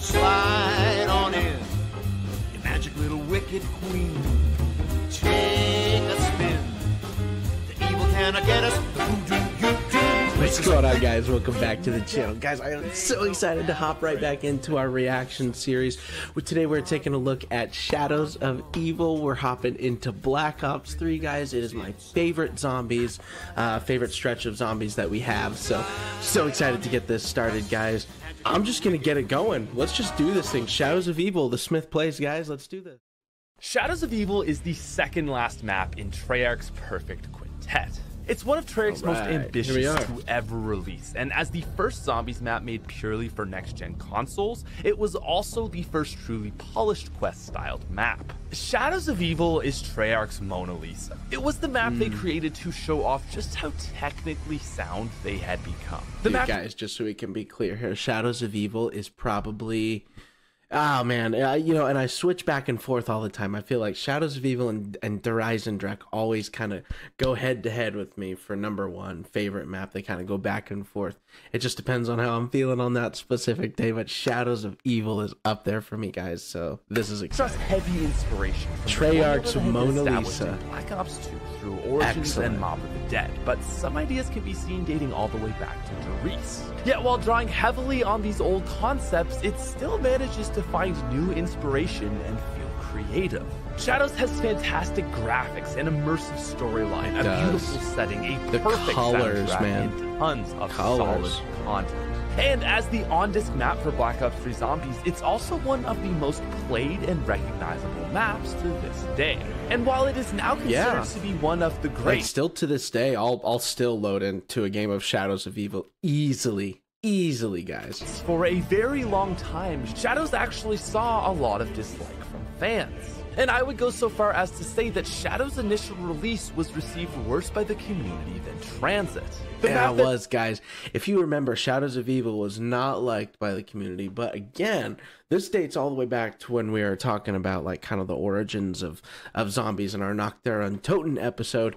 slide on in, you magic little wicked queen. Take a spin. The evil cannot get us. What's going on, guys? Welcome back to the channel. Guys, I am so excited to hop right back into our reaction series. Today we're taking a look at Shadows of Evil. We're hopping into Black Ops 3, guys. It is my favorite zombies, favorite stretch of zombies that we have. So excited to get this started, guys. I'm just gonna get it going. Let's just do this thing. Shadows of Evil, the Smith plays, guys. Let's do this. Shadows of Evil is the second last map in Treyarch's Perfect Quintet. It's one of Treyarch's most ambitious to ever release, and as the first zombies map made purely for next-gen consoles, it was also the first truly polished quest-styled map. Shadows of Evil is Treyarch's Mona Lisa. It was the map they created to show off just how technically sound they had become. Guys, just so we can be clear here, Shadows of Evil is probably... Oh man, you know, and I switch back and forth all the time. I feel like Shadows of Evil and Der Eisendrache always kind of go head to head with me for #1 favorite map. They kind of go back and forth. It just depends on how I'm feeling on that specific day, but Shadows of Evil is up there for me, guys. So this is exciting. Heavy inspiration from Treyarch's Mona Lisa. Black Ops 2 through Origins and Mob of the Dead, but some ideas can be seen dating all the way back to Doris. Yet while drawing heavily on these old concepts, it still manages to find new inspiration and feel creative. Shadows has fantastic graphics, an immersive storyline, a beautiful setting, a perfect soundtrack, and tons of solid content. And as the on-disc map for Black Ops 3 Zombies, it's also one of the most played and recognizable maps to this day. And while it is now considered to be one of the great... Like, still to this day, I'll still load into a game of Shadows of Evil easily, guys. For a very long time, Shadows actually saw a lot of dislike from fans. And I would go so far as to say that Shadow's initial release was received worse by the community than Transit. Yeah, it was, guys. If you remember, Shadows of Evil was not liked by the community, but again, this dates all the way back to when we were talking about like kind of the origins of zombies in our Noctera and Toten episode,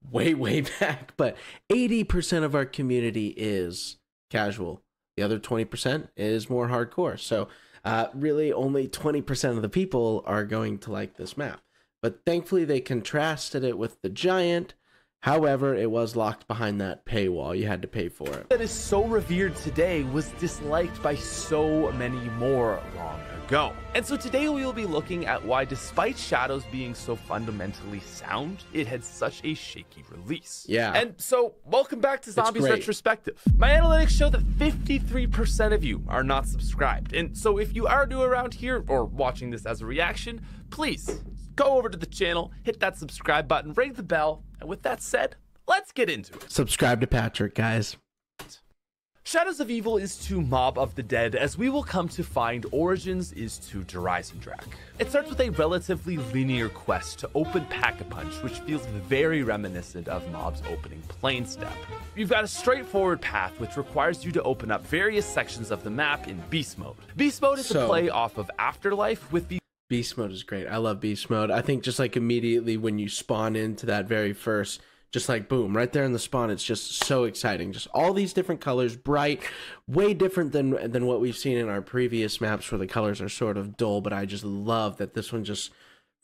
way back. But 80% of our community is casual. The other 20% is more hardcore. So really only 20% of the people are going to like this map. But thankfully they contrasted it with the Giant. However, it was locked behind that paywall. You had to pay for it. That is so revered today was disliked by so many more long ago. And so today we will be looking at why, despite Shadows being so fundamentally sound, it had such a shaky release. Yeah. And so welcome back to Zombies Retrospective. My analytics show that 53% of you are not subscribed. And so if you are new around here or watching this as a reaction, please go over to the channel, hit that subscribe button, ring the bell, and with that said, let's get into it. Subscribe to Patrick, guys. Shadows of Evil is to Mob of the Dead, as we will come to find Origins is to Der Eisendrache. It starts with a relatively linear quest to open Pack-a-Punch, which feels very reminiscent of Mob's opening plane step. You've got a straightforward path which requires you to open up various sections of the map in Beast Mode. Beast Mode is a play off of Afterlife with the... Beast Mode is great. I love Beast Mode. I think just like immediately when you spawn into that very first... Just like boom, right there in the spawn, it's just so exciting. Just all these different colors, bright, way different than what we've seen in our previous maps where the colors are sort of dull. But I just love that this one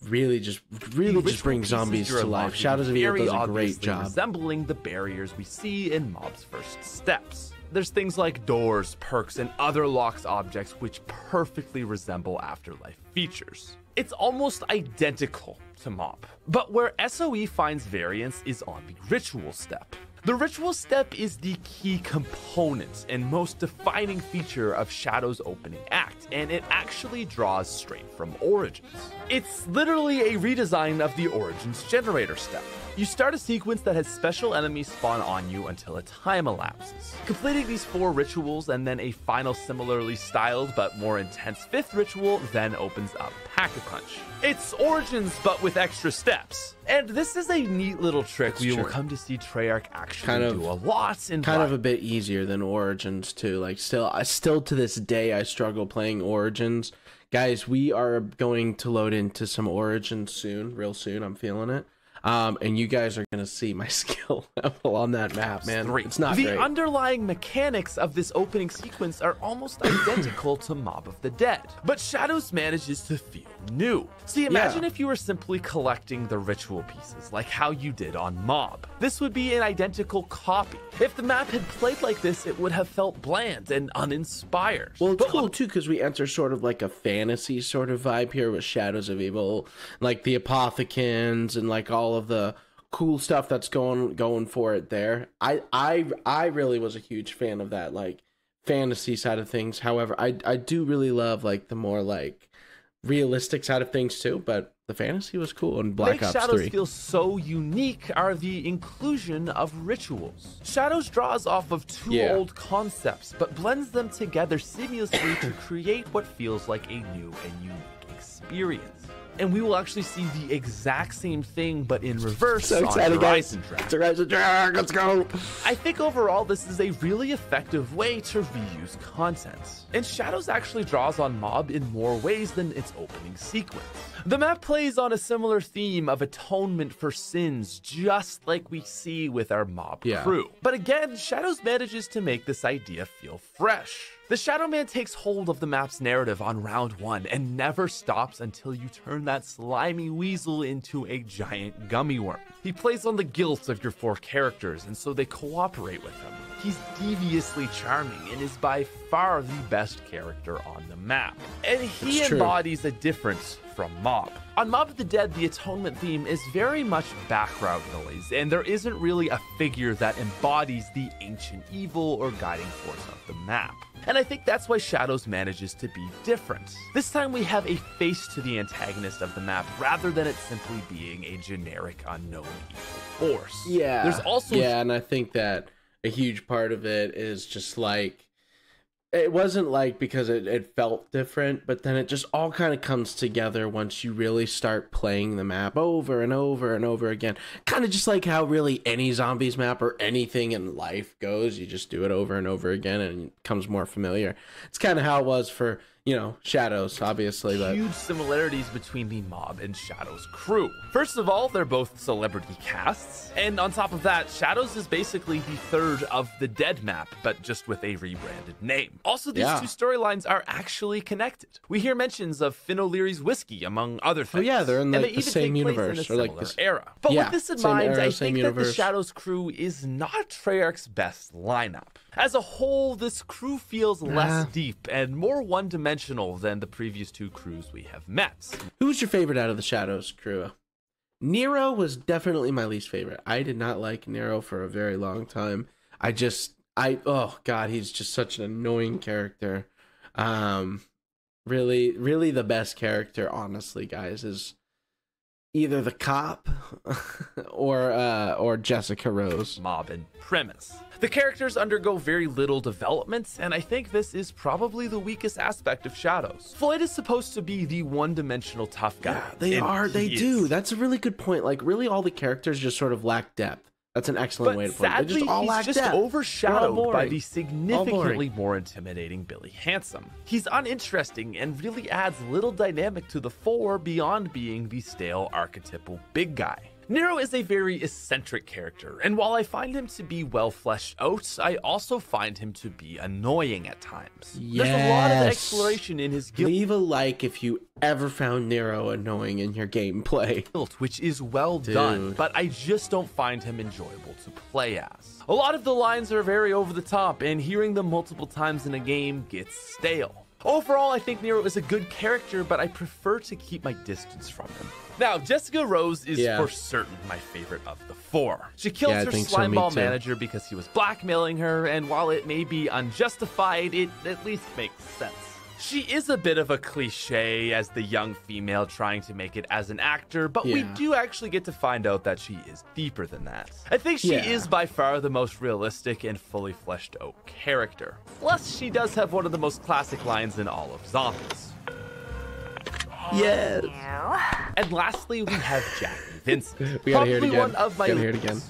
really just brings zombies to life. Shadows of Evil does a great job, resembling the barriers we see in Mob's first steps. There's things like doors, perks, and other locked objects which perfectly resemble Afterlife features. It's almost identical to Mob. But where SOE finds variance is on the ritual step. The ritual step is the key component and most defining feature of Shadow's opening act, and it actually draws straight from Origins. It's literally a redesign of the Origins generator step. You start a sequence that has special enemies spawn on you until a time elapses. Completing these 4 rituals and then a final similarly styled but more intense 5th ritual then opens up Pack-a-Punch. It's Origins but with extra steps. And this is a neat little trick we will come to see Treyarch actually do a lot in kind of a bit easier than Origins too. Like still to this day I struggle playing Origins. Guys, we are going to load into some Origins soon, real soon. I'm feeling it. And you guys are gonna see my skill level on that map, man. It's not the great. underlying mechanics of this opening sequence are almost identical to Mob of the Dead, but Shadows manages to feel new. See, imagine if you were simply collecting the ritual pieces, like how you did on Mob. This would be an identical copy. If the map had played like this, it would have felt bland and uninspired. Well, it's cool too because we enter sort of like a fantasy sort of vibe here with Shadows of Evil, like the Apothecans and like all of the cool stuff that's going for it there. I really was a huge fan of that like fantasy side of things. However, I do really love like the more like realistic side of things too, but the fantasy was cool in Black Ops 3. Shadows feel so unique are the inclusion of rituals. Shadows draws off of two old concepts, but blends them together seamlessly to create what feels like a new and unique experience. And we will actually see the exact same thing, but in reverse on Horizon Drag. Let's go. I think overall, this is a really effective way to reuse content. And Shadows actually draws on Mob in more ways than its opening sequence. The map plays on a similar theme of atonement for sins, just like we see with our Mob crew. But again, Shadows manages to make this idea feel fresh. The Shadow Man takes hold of the map's narrative on round 1 and never stops until you turn that slimy weasel into a giant gummy worm. He plays on the guilt of your 4 characters, and so they cooperate with him. He's deviously charming and is by far the best character on the map. And he embodies a difference from Mob. On Mob of the Dead, the atonement theme is very much background noise, and there isn't really a figure that embodies the ancient evil or guiding force of the map. And I think that's why Shadows manages to be different. This time we have a face to the antagonist of the map, rather than it simply being a generic unknown evil force. Yeah. There's also and I think that a huge part of it is just like, it wasn't like because it felt different, but then it just all kind of comes together once you really start playing the map over and over and over again. Kind of just like how really any zombies map or anything in life goes. You just do it over and over again and it becomes more familiar. It's kind of how it was for, you know, Shadows, obviously. But huge similarities between the Mob and Shadows crew. First of all, they're both celebrity casts. And on top of that, Shadows is basically the third of the Dead map, but just with a rebranded name. Also, these two storylines are actually connected. We hear mentions of Finn O'Leary's whiskey, among other things. Oh yeah, they're in like, they the same universe. Or like this era. But with this in mind, I think that the Shadows crew is not Treyarch's best lineup. As a whole, this crew feels less deep and more one-dimensional than the previous 2 crews we have met. Who's your favorite out of the Shadows crew? Nero was definitely my least favorite. I did not like Nero for a very long time. Oh god, he's just such an annoying character. Really the best character, honestly, guys, is either the cop or Jessica Rose. Mob and Premise. The characters undergo very little development, and I think this is probably the weakest aspect of Shadows. Floyd is supposed to be the one-dimensional tough guy. Yeah, they do. That's a really good point. Like, really all the characters just sort of lack depth. That's an excellent way to put it. They just all lack he's depth. Overshadowed by the significantly more intimidating Billy Handsome. He's uninteresting and really adds little dynamic to the 4 beyond being the stale archetypal big guy. Nero is a very eccentric character, and while I find him to be well fleshed out, I also find him to be annoying at times. Yes. There's a lot of exploration in his guild. Leave a like if you ever found Nero annoying in your gameplay. Which is well done, but I just don't find him enjoyable to play as. A lot of the lines are very over the top, and hearing them multiple times in a game gets stale. Overall, I think Nero is a good character, but I prefer to keep my distance from him. Now, Jessica Rose is for certain my favorite of the 4. She kills her slimeball manager because he was blackmailing her, and while it may be unjustified, it at least makes sense. She is a bit of a cliche as the young female trying to make it as an actor, but we do actually get to find out that she is deeper than that. I think she is by far the most realistic and fully fleshed out character. Plus, she does have one of the most classic lines in all of Zombies. Yes. And lastly, we have Jackie Vincent. We gotta hear it again. One of my gotta hear it again.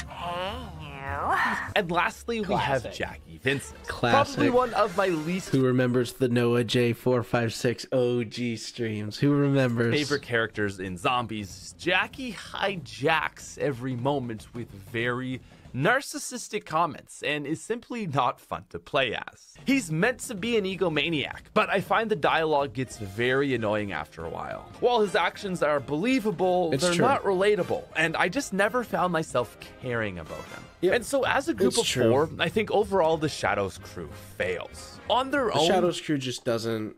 Hey, you. And lastly, we have Classic. Jackie Vincent. Classic. Probably one of my least Who remembers the Noah J456 OG streams? Who remembers? favorite characters in Zombies. Jackie hijacks every moment with very narcissistic comments and is simply not fun to play as. He's meant to be an egomaniac, but I find the dialogue gets very annoying after a while. While his actions are believable, It's they're true. not relatable, and I just never found myself caring about him. Yep. And so as a group It's of true. four, I think overall the Shadows crew fails. On their The own, Shadows crew just doesn't.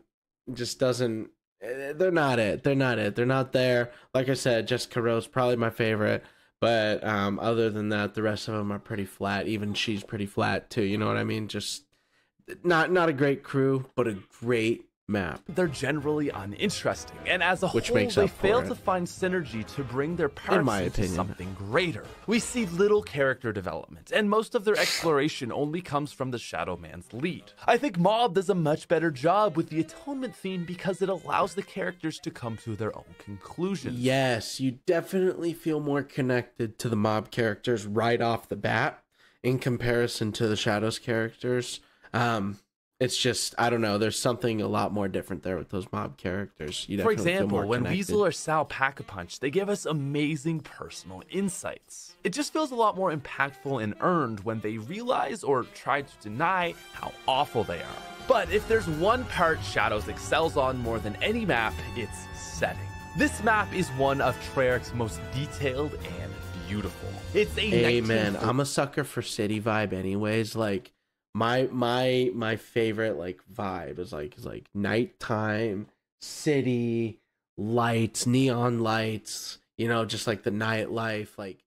They're not it. They're not there. Like I said, Jessica Rose probably my favorite, but other than that, the rest of them are pretty flat. Even she's pretty flat too. You know what I mean? Just not a great crew, but a great map. they're generally uninteresting, and as a Which whole, makes they up for fail it. to find synergy to bring their parts my into opinion. something greater. We see little character development, and most of their exploration only comes from the Shadow Man's lead. I think Mob does a much better job with the Atonement theme because it allows the characters to come to their own conclusions. Yes, you definitely feel more connected to the mob characters right off the bat in comparison to the Shadows characters. It's just, I don't know, there's something a lot more different there with those mob characters. You For definitely feel example, more when connected. Weasel or Sal pack a punch, they give us amazing personal insights. It just feels a lot more impactful and earned when they realize or try to deny how awful they are. But if there's one part Shadows excels on more than any map, it's setting. This map is one of Treyarch's most detailed and beautiful. It's a Amen. 1930s I'm a sucker for city vibe anyways. Like my favorite like vibe is like nighttime, city, lights, neon lights, you know, just like the nightlife, like,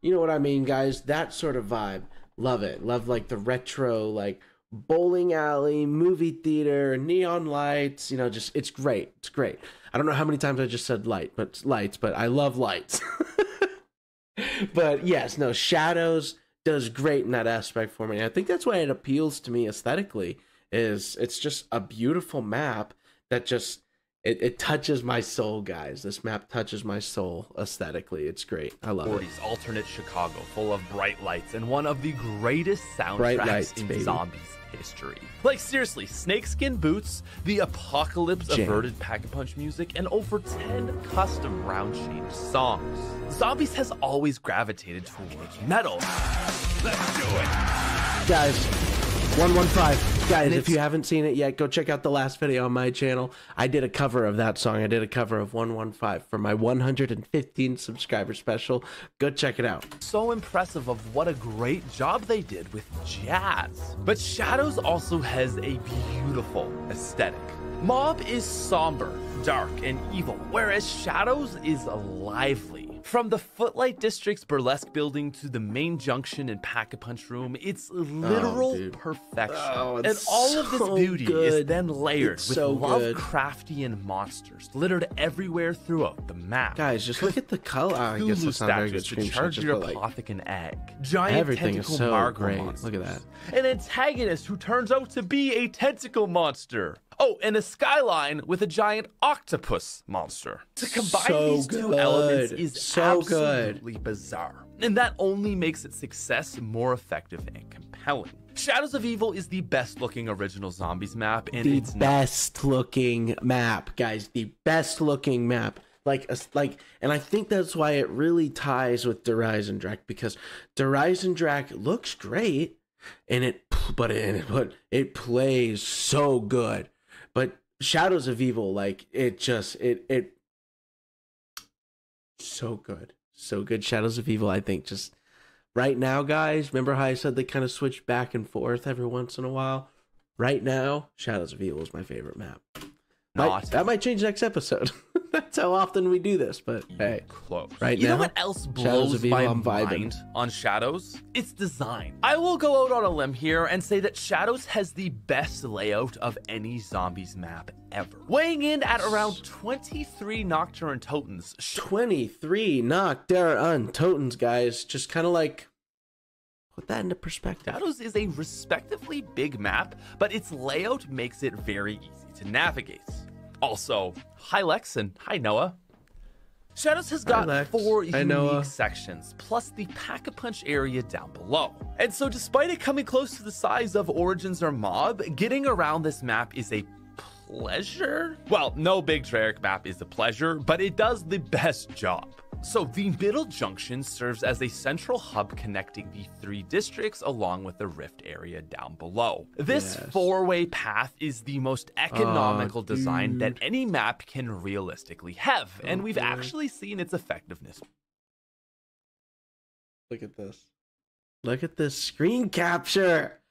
you know what I mean, guys? That sort of vibe. Love it. Love like the retro, like bowling alley, movie theater, neon lights, you know, just it's great. It's great. I don't know how many times I just said lights, but I love lights. But yes, no, Shadows does great in that aspect for me. I think that's why it appeals to me aesthetically. Is it's just a beautiful map that just it touches my soul, guys. This map touches my soul aesthetically. It's great. I love it. 40s alternate Chicago full of bright lights and one of the greatest Bright soundtracks lights, in baby. Zombies history. Like seriously, snakeskin boots, the apocalypse Jam. averted pack-a-punch music, and over 10 custom round change songs. Zombies has always gravitated towards metal. Let's do it. Guys, 115. Guys, And if it's- you haven't seen it yet, go check out the last video on my channel. I did a cover of that song. I did a cover of 115 for my 115 subscriber special. Go check it out. So impressive of what a great job they did with jazz. But Shadows also has a beautiful aesthetic. Mob is somber, dark, and evil, whereas Shadows is lively. From the Footlight District's burlesque building to the main junction and pack-a-punch room, it's literal dude. perfection. Oh, and it's all of this so beauty is good. then layered It's with so good. Lovecraftian monsters littered everywhere throughout the map. Guys, just look at the color. I guess Cthulhu that's not a very statues good to screenshot. charge Just your put, like, apothic and egg. Giant everything is tentacle so Margo great. monsters. Look at that. An antagonist who turns out to be a tentacle monster. Oh, and a skyline with a giant octopus monster. To combine So these two good. elements is So good. absolutely bizarre. And that only makes its success more effective and compelling. Shadows of Evil is the best looking original Zombies map, and The it's not best looking map, guys. The best looking map. And I think that's why it really ties with Der Eisendrache, because Der Eisendrache looks great, but it plays so good. But Shadows of Evil, like it so good. So good. Shadows of Evil, I think, just right now, guys, remember how I said they kind of switch back and forth every once in a while? Right now, Shadows of Evil is my favorite map. That might change next episode. That's how often we do this, but hey. close. Right You now, know what else Shadows blows of Evil, my I'm vibing. mind on Shadows? Its design. I will go out on a limb here and say that Shadows has the best layout of any Zombies map ever. Weighing in at around 23 Nocturne Totens. 23 knock there on Totens, guys. Just kind of like put that into perspective. Shadows is a respectively big map, but its layout makes it very easy to navigate. Also, hi Lex and hi Noah. Shadows has got Lex. 4 Hi, Noah. unique sections, plus the Pack-a-Punch area down below. And so despite it coming close to the size of Origins or Mob, getting around this map is a pleasure? Well, no big Treyarch map is a pleasure, but it does the best job. So the middle junction serves as a central hub connecting the 3 districts along with the rift area down below. This 4-way path is the most economical design that any map can realistically have, and we've actually seen its effectiveness. Look at this. Look at this screen capture.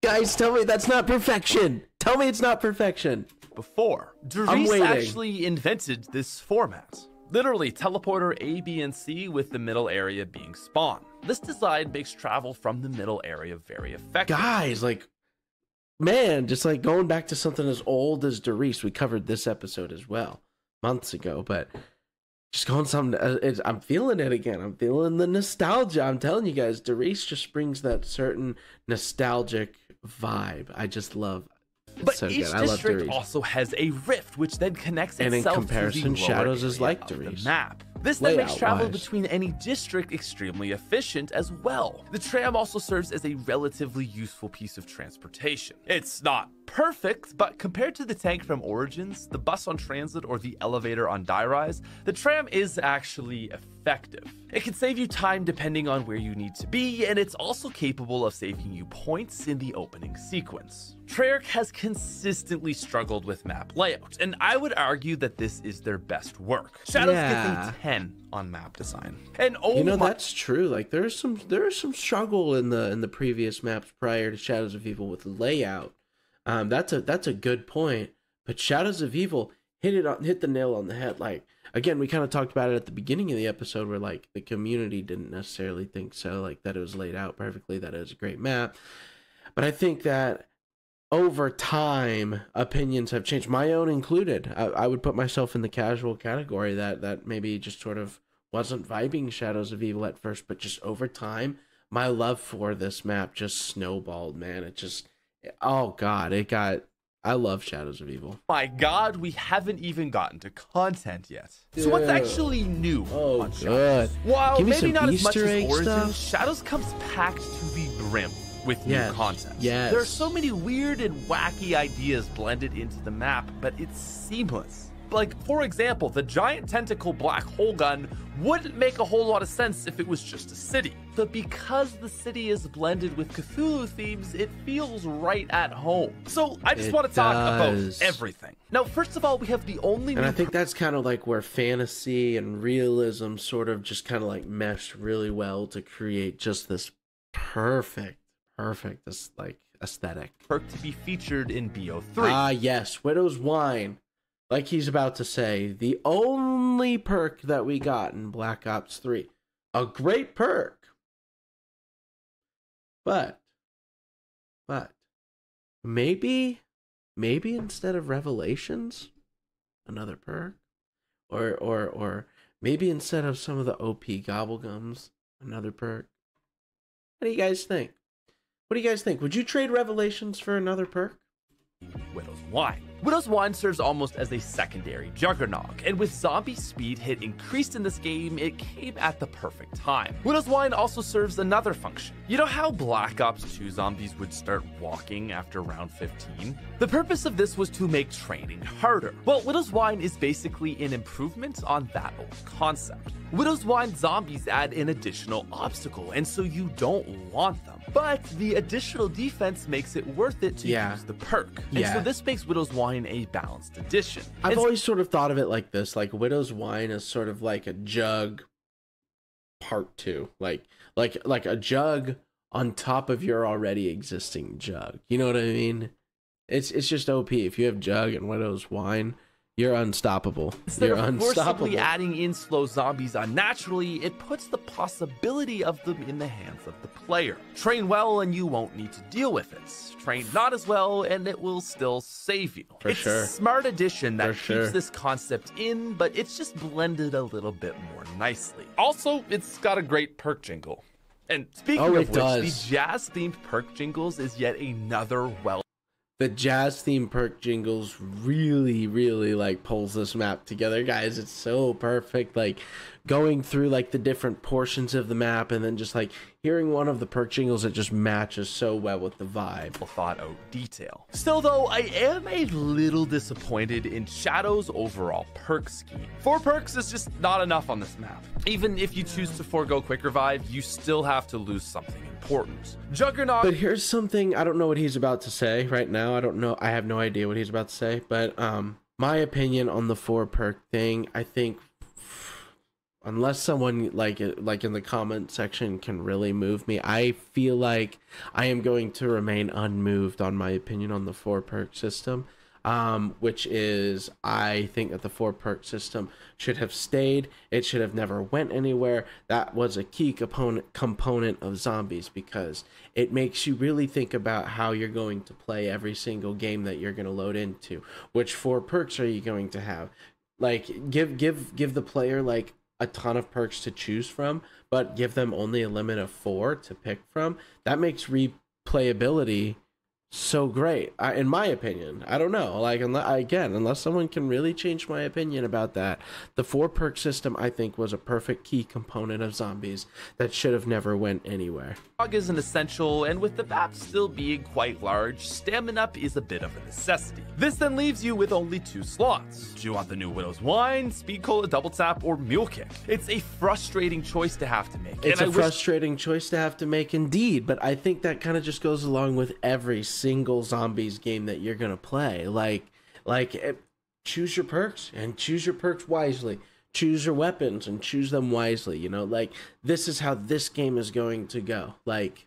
Guys, tell me that's not perfection. Tell me it's not perfection. Before, Dries actually invented this format. Literally, teleporter A, B, and C with the middle area being spawn. This design makes travel from the middle area very effective. Guys, like, man, just like going back to something as old as Dries, we covered this episode as well, months ago, but just going something, I'm feeling it again. I'm feeling the nostalgia. I'm telling you guys, Dries just brings that certain nostalgic vibe. I just love. But so each district also has a rift, which then connects itself in comparison, to the Shadows is like the Dries. map. This then makes travel between any district extremely efficient as well. The tram also serves as a relatively useful piece of transportation. It's not perfect, but compared to the tank from Origins, the bus on Transit, or the elevator on Die Rise, the tram is actually effective. It can save you time depending on where you need to be, and it's also capable of saving you points in the opening sequence. Treyarch has consistently struggled with map layout, and I would argue that this is their best work. Shadows gets a 10 on map design. And that's true. Like there's some struggle in the previous maps prior to Shadows of Evil with layout. That's a good point. But Shadows of Evil hit the nail on the head. Like, again, we kind of talked about it at the beginning of the episode where like the community didn't necessarily think so, like that it was laid out perfectly, that it was a great map. But I think that over time, opinions have changed, my own included. I would put myself in the casual category that maybe just sort of wasn't vibing Shadows of Evil at first, but just over time, my love for this map just snowballed, man. It just, oh God, I love Shadows of Evil. My God, we haven't even gotten to content yet. So what's actually new on Shadows? While maybe not as much as Origins, Shadows comes packed to the brim with new content. There are so many weird and wacky ideas blended into the map, but it's seamless. Like, for example, the giant tentacle black hole gun wouldn't make a whole lot of sense if it was just a city. But because the city is blended with Cthulhu themes, it feels right at home. So I just want to talk about everything. Now, first of all, we have the only And I think that's kind of like where fantasy and realism sort of just kind of like mesh really well to create just this perfect, this like aesthetic. Perk to be featured in BO3. Ah, yes, Widow's Wine. Like he's about to say, the only perk that we got in Black Ops 3. A great perk. But maybe instead of Revelations, another perk. Or maybe instead of some of the OP Gobblegums, another perk. What do you guys think? Would you trade Revelations for another perk? Widow's Wine. Widow's Wine serves almost as a secondary juggernaut, and with zombie speed hit increased in this game, it came at the perfect time. Widow's Wine also serves another function. You know how Black Ops 2 zombies would start walking after round 15? The purpose of this was to make training harder. Well, Widow's Wine is basically an improvement on that old concept. Widow's Wine zombies add an additional obstacle, and so you don't want them. But the additional defense makes it worth it to use the perk. And so this makes Widow's Wine a balanced addition. I've always sort of thought of it like this, like Widow's Wine is sort of like a jug part 2. Like a jug on top of your already existing jug. You know what I mean? It's just OP. If you have jug and Widow's Wine, you're unstoppable. Instead of forcibly adding in slow zombies unnaturally, it puts the possibility of them in the hands of the player. Train well and you won't need to deal with it. Train not as well and it will still save you. It's a smart addition that keeps this concept in, but it's just blended a little bit more nicely. Also, it's got a great perk jingle. And speaking of which, the jazz-themed perk jingles is yet another the jazz theme perk jingles really, really like pulls this map together, guys. It's so perfect. Like going through like the different portions of the map and then just like hearing one of the perk jingles, it just matches so well with the vibe. Thought out detail. Still though, I am a little disappointed in Shadow's overall perk scheme. 4 perks is just not enough on this map. Even if you choose to forego quick revive, you still have to lose something important. Juggernaut. But here's something, I don't know what he's about to say right now. I don't know. I have no idea what he's about to say, but my opinion on the 4 perk thing, I think unless someone like in the comment section can really move me, I feel like I am going to remain unmoved on my opinion on the 4 perk system, which is I think that the 4 perk system should have stayed. It should have never went anywhere. That was a key component of Zombies because it makes you really think about how you're going to play every single game that you're going to load into. Which 4 perks are you going to have? Like give the player like a ton of perks to choose from, but give them only a limit of 4 to pick from. That makes replayability so great, in my opinion. I don't know, like unless someone can really change my opinion about that, the 4 perk system I think was a perfect key component of Zombies that should have never went anywhere. Fog is an essential, and with the map still being quite large, stamina up is a bit of a necessity. This then leaves you with only 2 slots. Do you want the new Widow's Wine, Speed Cola Double Tap, or Mule Kick? It's a frustrating choice to have to make. It's a frustrating choice to have to make indeed, but I think that kind of just goes along with every single Zombies game that you're gonna play. Choose your perks and choose your perks wisely. Choose your weapons and choose them wisely. You know, like this is how this game is going to go. Like,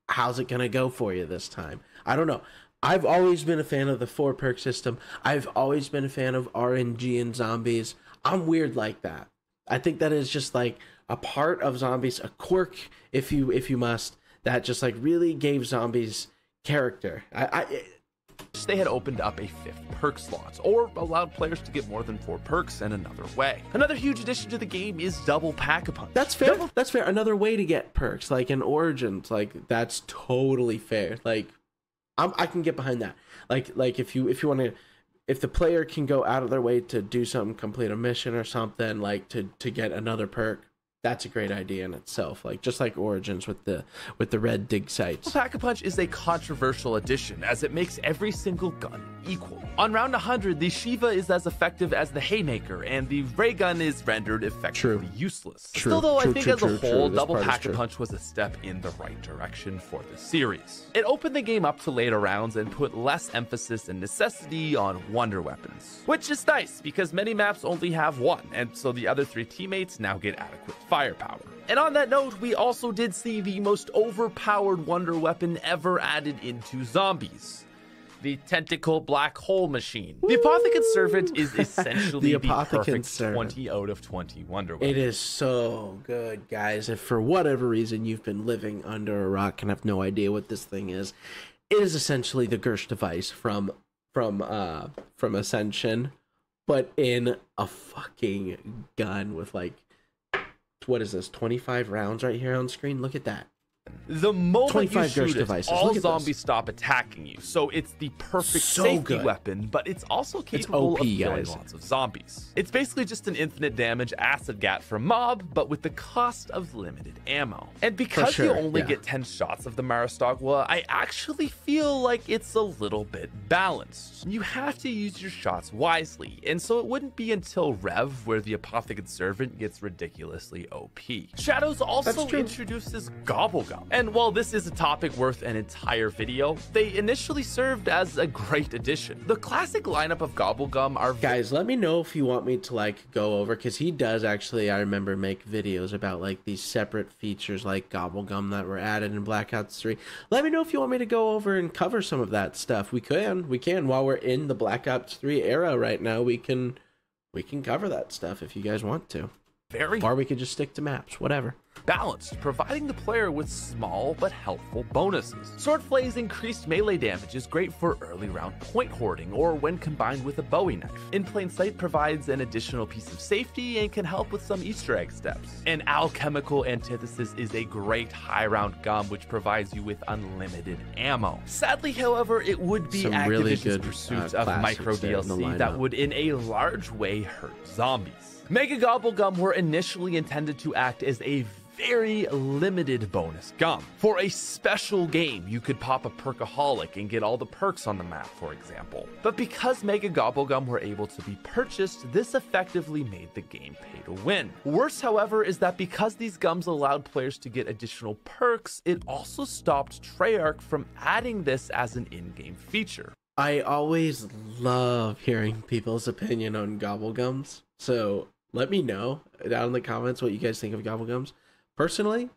how's it gonna go for you this time? I don't know. I've always been a fan of the 4 perk system. I've always been a fan of RNG and Zombies. I'm weird like that. I think that is just like a part of Zombies, a quirk, if you must, that just like really gave Zombies character. They had opened up a 5th perk slot, or allowed players to get more than 4 perks in another way. Another huge addition to the game is double pack-a-punch. That's fair. That's fair. Another way to get perks, like in Origins, like that's totally fair. Like I can get behind that. Like if you want to, if the player can go out of their way to do something, complete a mission or something, like to get another perk, that's a great idea in itself. Like just like Origins with the red dig sites. Pack-a-Punch is a controversial addition as it makes every single gun equal. On round 100, the Shiva is as effective as the Haymaker, and the ray gun is rendered effectively useless. Still though, I think as a whole, double Pack-a-Punch was a step in the right direction for the series. It opened the game up to later rounds and put less emphasis and necessity on wonder weapons, which is nice because many maps only have 1, and so the other 3 teammates now get adequate firepower. And on that note, we also did see the most overpowered wonder weapon ever added into Zombies. The Tentacle Black Hole Machine. The Apothecant Servant is essentially the perfect 20 out of 20 wonder weapon. It is so good, guys. If for whatever reason you've been living under a rock and have no idea what this thing is, it is essentially the Gersh device from Ascension, but in a fucking gun with like, what is this, 25 rounds right here on screen? Look at that. The moment you shoot devices. all zombies stop attacking you, so it's the perfect safety weapon, but it's also capable of killing lots of zombies. It's basically just an infinite damage acid gat from mob, but with the cost of limited ammo. And because you only get 10 shots of the Maristogwa, I actually feel like it's a little bit balanced. You have to use your shots wisely, and so it wouldn't be until Rev where the Apothecant Servant gets ridiculously OP. Shadows also introduces Gobblegum. And while this is a topic worth an entire video, they initially served as a great addition. The classic lineup of Gobblegum are... Guys, let me know if you want me to like go over, because he does actually, I remember, make videos about like these separate features like Gobblegum that were added in Black Ops 3. Let me know if you want me to go over and cover some of that stuff. We can while we're in the Black Ops 3 era right now. We can cover that stuff if you guys want to. Or we could just stick to maps, whatever. balanced, providing the player with small but helpful bonuses. Swordflay's increased melee damage is great for early round point hoarding or when combined with a Bowie knife. In Plain Sight provides an additional piece of safety and can help with some Easter egg steps. And Alchemical Antithesis is a great high round gum which provides you with unlimited ammo. Sadly, however, it would be Some Activision's really good, pursuit of micro classics there in the DLC that lineup. would in a large way hurt zombies. Mega Gobblegum were initially intended to act as a very limited bonus gum. For a special game, you could pop a Perkaholic and get all the perks on the map, for example. But because Mega Gobblegum were able to be purchased, this effectively made the game pay to win. Worse, however, is that because these gums allowed players to get additional perks, it also stopped Treyarch from adding this as an in-game feature. I always love hearing people's opinion on gobblegums. So let me know down in the comments what you guys think of gobblegums. Personally,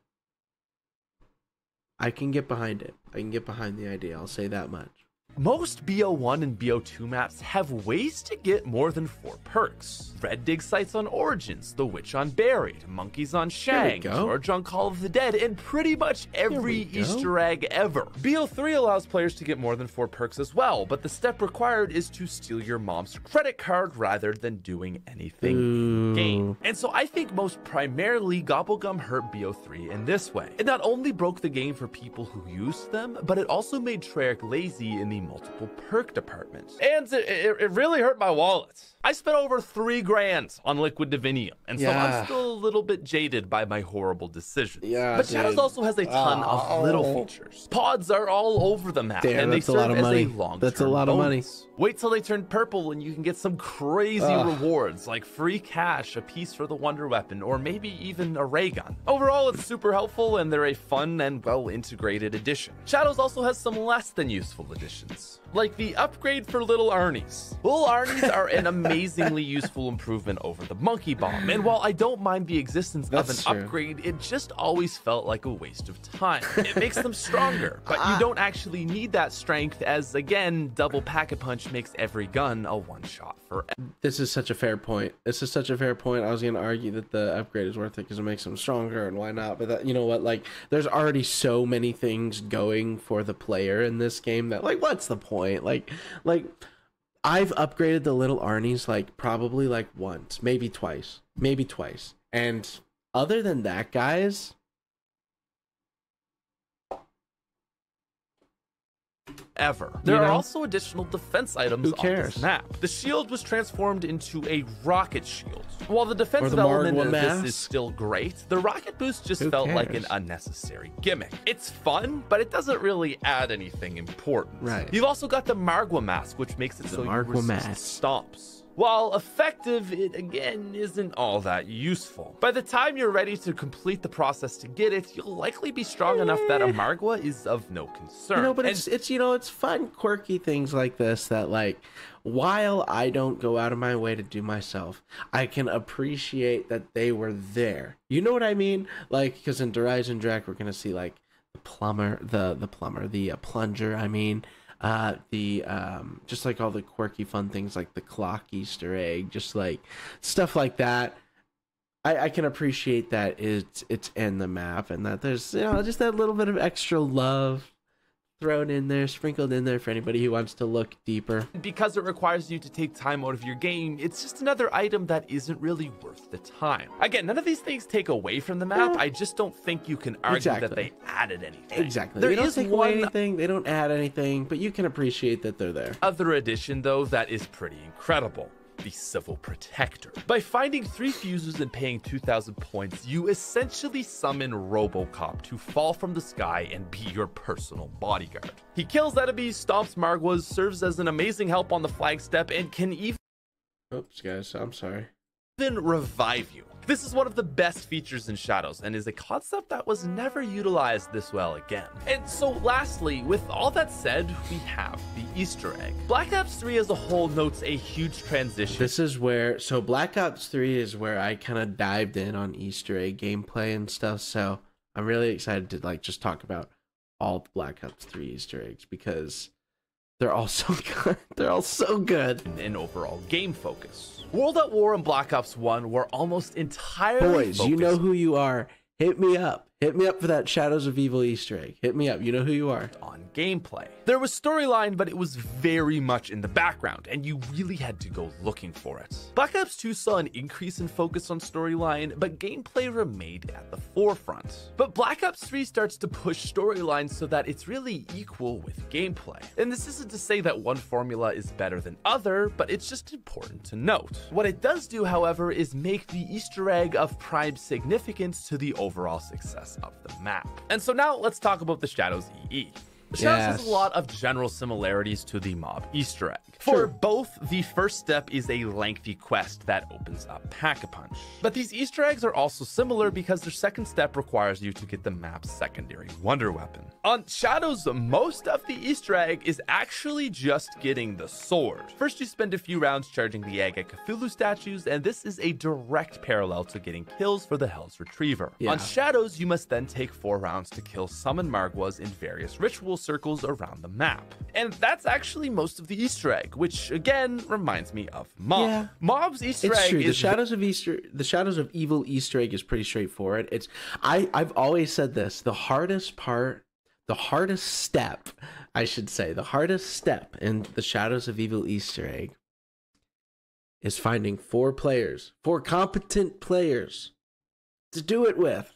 I can get behind it. I can get behind the idea. I'll say that much. Most BO1 and BO2 maps have ways to get more than 4 perks. Red Dig sites on Origins, The Witch on Buried, Monkeys on Shang, George on Call of the Dead, and pretty much every Easter egg ever. BO3 allows players to get more than 4 perks as well, but the step required is to steal your mom's credit card rather than doing anything in-game. And so I think most primarily Gobblegum hurt BO3 in this way. It not only broke the game for people who used them, but it also made Treyarch lazy in the multiple perk department. And it really hurt my wallet. I spent over $3 grand on Liquid Divinium, and so I'm still a little bit jaded by my horrible decisions. But Shadows also has a ton of little features. Pods are all over the map, and they serve as a long-term That's a lot of money. Wait till they turn purple and you can get some crazy rewards like free cash, a piece for the Wonder Weapon, or maybe even a ray gun. Overall, it's super helpful and they're a fun and well-integrated addition. Shadows also has some less than useful additions, like the upgrade for Little Arnie's. Little Arnie's are an amazingly useful improvement over the Monkey Bomb, and while I don't mind the existence of an upgrade, it just always felt like a waste of time. It makes them stronger, but you don't actually need that strength as, again, Double Pack-a-Punch makes every gun a one-shot forever. This is such a fair point. This is such a fair point. I was going to argue that the upgrade is worth it because it makes them stronger, and why not? But that, you know what, like, there's already so many things going for the player in this game that, like, what's the point? Like I've upgraded the Little Arnie's like probably like once, maybe twice, and other than that, guys, There are also additional defense items on this map. The shield was transformed into a rocket shield. While the defensive element of this is still great, the rocket boost just felt like an unnecessary gimmick. It's fun, but it doesn't really add anything important. You've also got the Margwa mask, which makes it so you resist stomps. While effective, it again isn't all that useful. By the time you're ready to complete the process to get it, you'll likely be strong enough that a Margwa is of no concern. You know, but it's you know, it's fun, quirky things like this that, like, while I don't go out of my way to do myself, I can appreciate that they were there. You know what I mean? Like, because in Horizon Drac, we're gonna see like the plunger, I mean. Just like all the quirky fun things like the clock Easter egg, just like stuff like that. I can appreciate that it's in the map and that there's, you know, just that little bit of extra love thrown in there, sprinkled in there for anybody who wants to look deeper. Because it requires you to take time out of your game, it's just another item that isn't really worth the time. Again, none of these things take away from the map. I just don't think you can argue that they added anything. They don't take away anything, they don't add anything, but you can appreciate that they're there. Other addition, though, that is pretty incredible. The Civil Protector. By finding 3 fuses and paying 2,000 points, you essentially summon RoboCop to fall from the sky and be your personal bodyguard. He kills enemies, stomps Margwas, serves as an amazing help on the flagstep, and can even... Oops, guys, I'm sorry. ...even revive you. This is one of the best features in Shadows and is a concept that was never utilized this well again. And so lastly, with all that said, we have the Easter egg. Black Ops 3 as a whole notes a huge transition. This is where, so Black Ops 3 is where I kind of dived in on Easter egg gameplay and stuff, so I'm really excited to like just talk about all the Black Ops 3 Easter eggs because they're all so good. They're all so good. And overall game focus. World at War and Black Ops 1 were almost entirely Boys, you know who you are. hit me up. Hit me up for that Shadows of Evil Easter egg. Hit me up. You know who you are. On gameplay. There was storyline, but it was very much in the background, and you really had to go looking for it. Black Ops 2 saw an increase in focus on storyline, but gameplay remained at the forefront. But Black Ops 3 starts to push storyline so that it's really equal with gameplay. And this isn't to say that one formula is better than other, but it's just important to note. What it does do, however, is make the Easter egg of prime significance to the overall success of the map. And so now let's talk about the Shadows EE. Shadows has a lot of general similarities to the mob Easter egg. For both, the first step is a lengthy quest that opens up Pack-a-Punch. But these Easter eggs are also similar because their second step requires you to get the map's secondary wonder weapon. On Shadows, most of the Easter egg is actually just getting the sword. First, you spend a few rounds charging the egg at Cthulhu statues, and this is a direct parallel to getting kills for the Hell's Retriever. On Shadows, you must then take 4 rounds to kill summon Margwas in various ritual circles around the map. And that's actually most of the Easter egg, which again reminds me of Mob. Yeah. Mob's Easter It's egg true. is The Shadows of Evil Easter egg is pretty straightforward. I've always said this. The hardest step in the Shadows of Evil Easter egg is finding 4 competent players to do it with.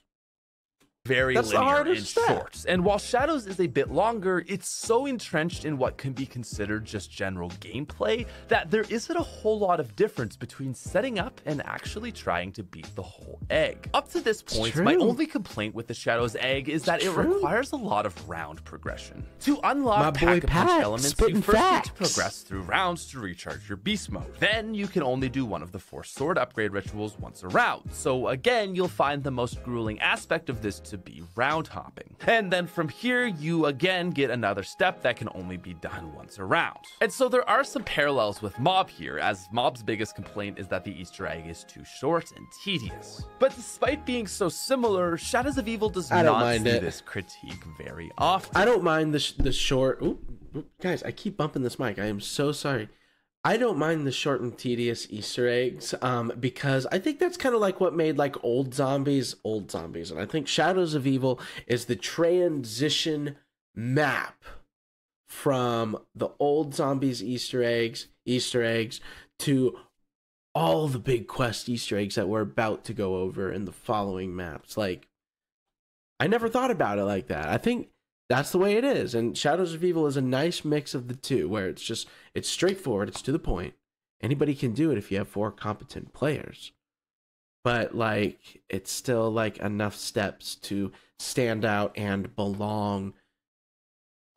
very That's the linear and hardest step. short. And while Shadows is a bit longer, it's so entrenched in what can be considered just general gameplay that there isn't a whole lot of difference between setting up and actually trying to beat the whole egg. Up to this point, my only complaint with the Shadows egg is that it requires a lot of round progression. To unlock Pack-a-Punch elements, you first need to progress through rounds to recharge your beast mode. Then you can only do one of the 4 sword upgrade rituals once a round. So again, you'll find the most grueling aspect of this to be round hopping. And then from here, you again get another step that can only be done once a round. And so there are some parallels with Mob here, as Mob's biggest complaint is that the Easter egg is too short and tedious. But despite being so similar, Shadows of Evil does not see this critique very often. I don't mind the short... Ooh, guys, I keep bumping this mic. I am so sorry. I don't mind the short and tedious Easter eggs because I think that's kind of like what made like old zombies. And I think Shadows of Evil is the transition map from the old zombies Easter eggs to all the big quest Easter eggs that we're about to go over in the following maps. Like, I never thought about it like that. I think that's the way it is, and Shadows of Evil is a nice mix of the two, where it's straightforward, it's to the point. Anybody can do it if you have 4 competent players. But, like, it's still, like, enough steps to stand out and belong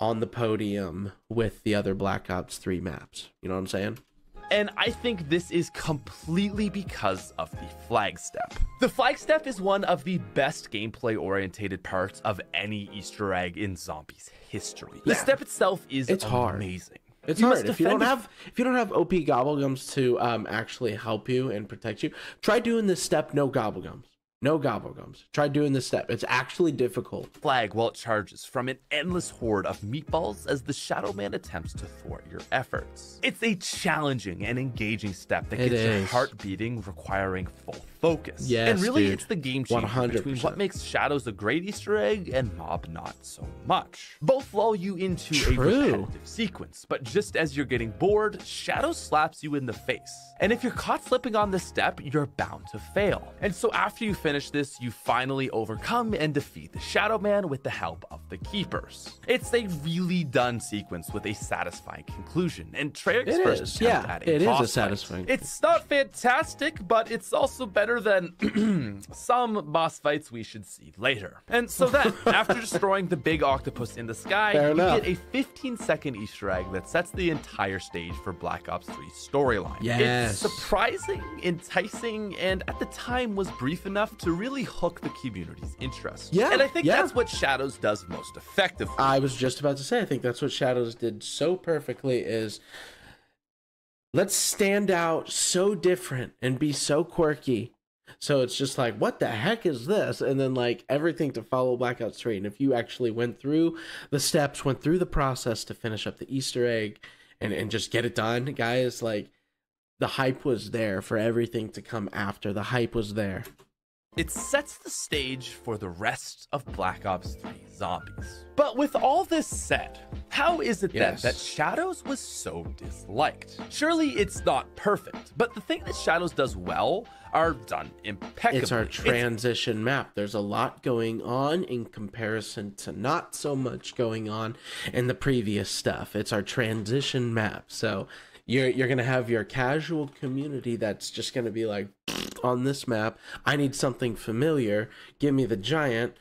on the podium with the other Black Ops 3 maps. You know what I'm saying? And I think this is completely because of the flag step. The flag step is one of the best gameplay orientated parts of any Easter egg in zombies history. The step itself is amazing. Hard. It's hard. If you don't have OP gobblegums to actually help you and protect you, try doing this step no gobblegums. No gobblegums. Try doing this step. It's actually difficult. Flag while it charges from an endless horde of meatballs as the Shadow Man attempts to thwart your efforts. It's a challenging and engaging step that gets your heart beating, requiring full focus. Yes, and really, dude. it's the game changer 100%. between what makes Shadows a great Easter egg and Mob not so much. Both lull you into a repetitive sequence, but just as you're getting bored, Shadows slaps you in the face. And if you're caught slipping on this step, you're bound to fail. And so after you finish this, you finally overcome and defeat the Shadow Man with the help of the Keepers. It's a really done sequence with a satisfying conclusion, and Treyarch's first attempt at a boss is a satisfying. It's not fantastic, but it's also better than some boss fights we should see later. And so then, after destroying the big octopus in the sky, you get a 15-second Easter egg that sets the entire stage for Black Ops 3's storyline. It's surprising, enticing, and at the time was brief enough to really hook the community's interest. And I think that's what Shadows does most effectively. I was just about to say, I think that's what Shadows did so perfectly is, let's stand out so different and be so quirky. So it's just like, what the heck is this? And then like everything to follow Black Ops 3. And if you actually went through the steps, went through the process to finish up the Easter egg and just get it done, guys, like the hype was there for everything to come after. The hype was there. It sets the stage for the rest of Black Ops 3 Zombies. But with all this said, how is it then that Shadows was so disliked? Surely it's not perfect, but the thing that Shadows does well are done impeccably. It's our transition map. There's a lot going on in comparison to not so much going on in the previous stuff. It's our transition map. So you're gonna have your casual community that's just gonna be like, on this map, I need something familiar. Give me the giant.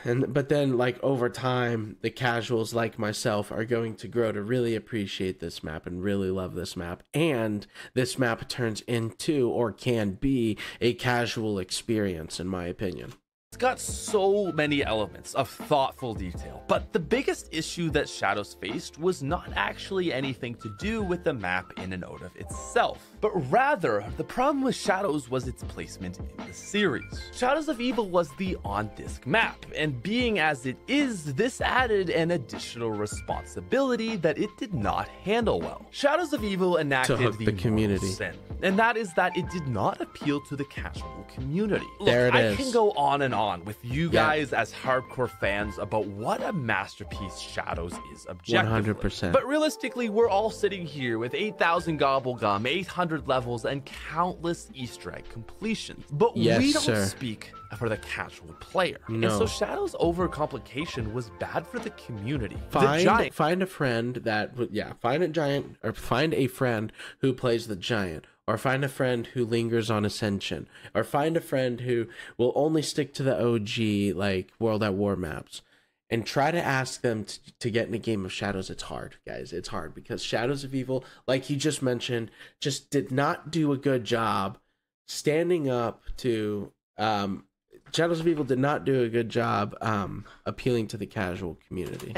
But then, like, over time, the casuals like myself are going to grow to really appreciate this map and really love this map. And this map turns into, or can be, a casual experience, in my opinion. It's got so many elements of thoughtful detail, but the biggest issue that Shadows faced was not actually anything to do with the map in and of itself, but rather the problem with Shadows was its placement in the series. Shadows of Evil was the on-disc map, and being as it is, this added an additional responsibility that it did not handle well. Shadows of Evil enacted the community sin, and that is that it did not appeal to the casual community. Look, I can go on and on with you guys as hardcore fans about what a masterpiece Shadows is objectively. 100%. But realistically, we're all sitting here with 8,000 gobblegum, 800 levels, and countless Easter egg completions. But we don't speak for the casual player. And so Shadows' overcomplication was bad for the community. Find a friend that, find a giant, or find a friend who plays the giant, or find a friend who lingers on Ascension, or find a friend who will only stick to the OG, like, World at War maps, and try to ask them to get in a game of Shadows. It's hard, guys. It's hard, because Shadows of Evil, like you just mentioned, just did not do a good job standing up to... Shadows of Evil did not do a good job appealing to the casual community.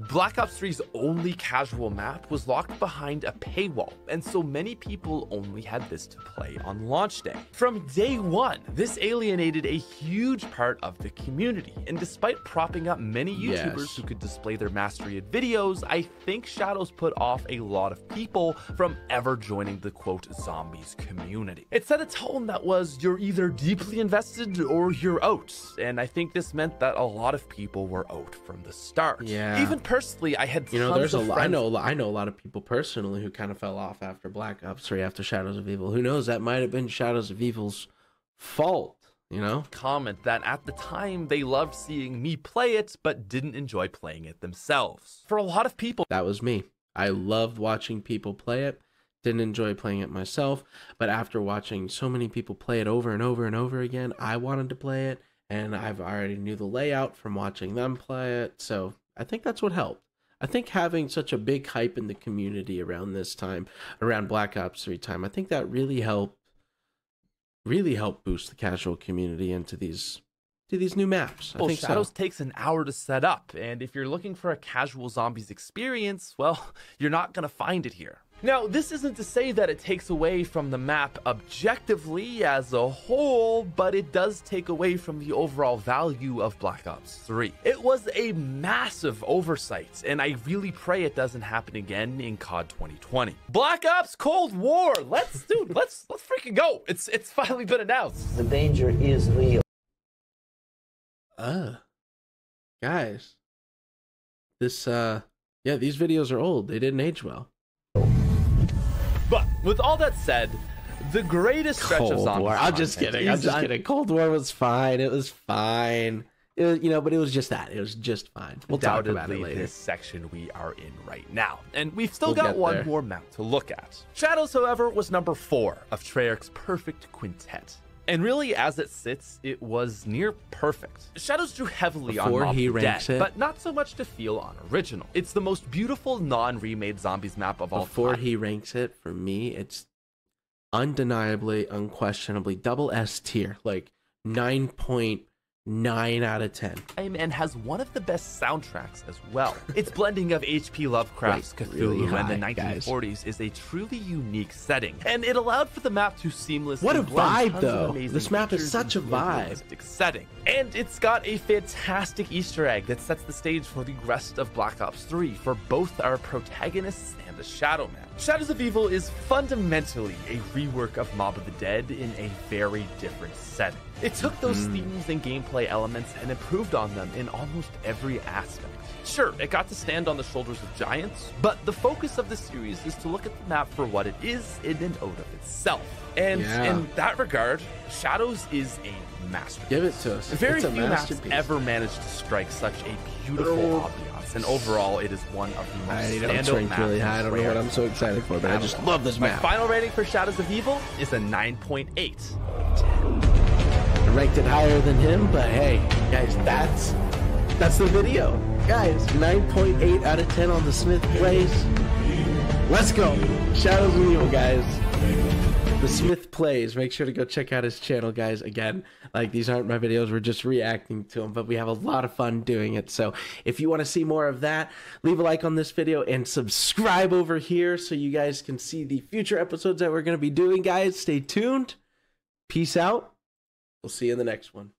Black Ops 3's only casual map was locked behind a paywall, and so many people only had this to play on launch day. From day one, this alienated a huge part of the community, and despite propping up many YouTubers who could display their mastery at videos, I think Shadows put off a lot of people from ever joining the quote zombies community. It set a tone that was, you're either deeply invested or you're out, and I think this meant that a lot of people were out from the start. Even personally, I had tons of friends. I know a lot of people personally who kind of fell off after Black Ops 3, after Shadows of Evil. Who knows, that might have been Shadows of Evil's fault, you know? Comment that at the time they loved seeing me play it but didn't enjoy playing it themselves. For a lot of people, that was me. I loved watching people play it. Didn't enjoy playing it myself, but after watching so many people play it over and over and over again, I wanted to play it, and I've already knew the layout from watching them play it, so I think that's what helped. I think having such a big hype in the community around this time, around Black Ops 3 time, I think that really helped boost the casual community into these new maps. I think Shadows takes an hour to set up, and if you're looking for a casual zombies experience, well, you're not gonna find it here. Now, this isn't to say that it takes away from the map objectively as a whole, but it does take away from the overall value of Black Ops 3. It was a massive oversight, and I really pray it doesn't happen again in COD 2020. Black Ops Cold War! Let's freaking go! It's finally been announced. The danger is real. Guys, this these videos are old. They didn't age well. But with all that said, the greatest stretch of zombies. I'm just kidding. Cold War was fine. It was fine. But it was just that. It was just fine. We'll talk about it later. This section we are in right now, and we've still got one more map to look at. Shadows, however, was number 4 of Treyarch's perfect quintet. And really, as it sits, it was near perfect. Shadows drew heavily on Mob Dead, but not so much to feel unoriginal. It's the most beautiful non-remade zombies map of all time. Before he ranks it, for me, it's undeniably, unquestionably double S tier, like 9.9 out of 10. And has one of the best soundtracks as well. Its blending of H.P. Lovecraft's Cthulhu and the 1940s is a truly unique setting, and it allowed for the map to seamlessly What a blend vibe, though! This map is such a vibe. Setting. And it's got a fantastic Easter egg that sets the stage for the rest of Black Ops 3 for both our protagonists and the Shadow Man. Shadows of Evil is fundamentally a rework of Mob of the Dead in a very different setting. It took those themes and gameplay elements and improved on them in almost every aspect. Sure, it got to stand on the shoulders of giants, but the focus of the series is to look at the map for what it is in and out of itself. And in that regard, Shadows is a masterpiece. Give it to us. Very few maps ever managed to strike such a beautiful ambiance, and overall, it is one of the most standout maps. Really high. I don't know what I'm so excited for, but I just love this map. My final rating for Shadows of Evil is a 9.8. I ranked it higher than him, but hey, guys, that's the video. Guys, 9.8 out of 10 on the Smith Plays. Let's go. Shadows of Evil, guys. The Smith Plays. Make sure to go check out his channel, guys. Again, like, these aren't my videos. We're just reacting to them, but we have a lot of fun doing it. So if you want to see more of that, leave a like on this video and subscribe over here so you guys can see the future episodes that we're going to be doing, guys. Stay tuned. Peace out. We'll see you in the next one.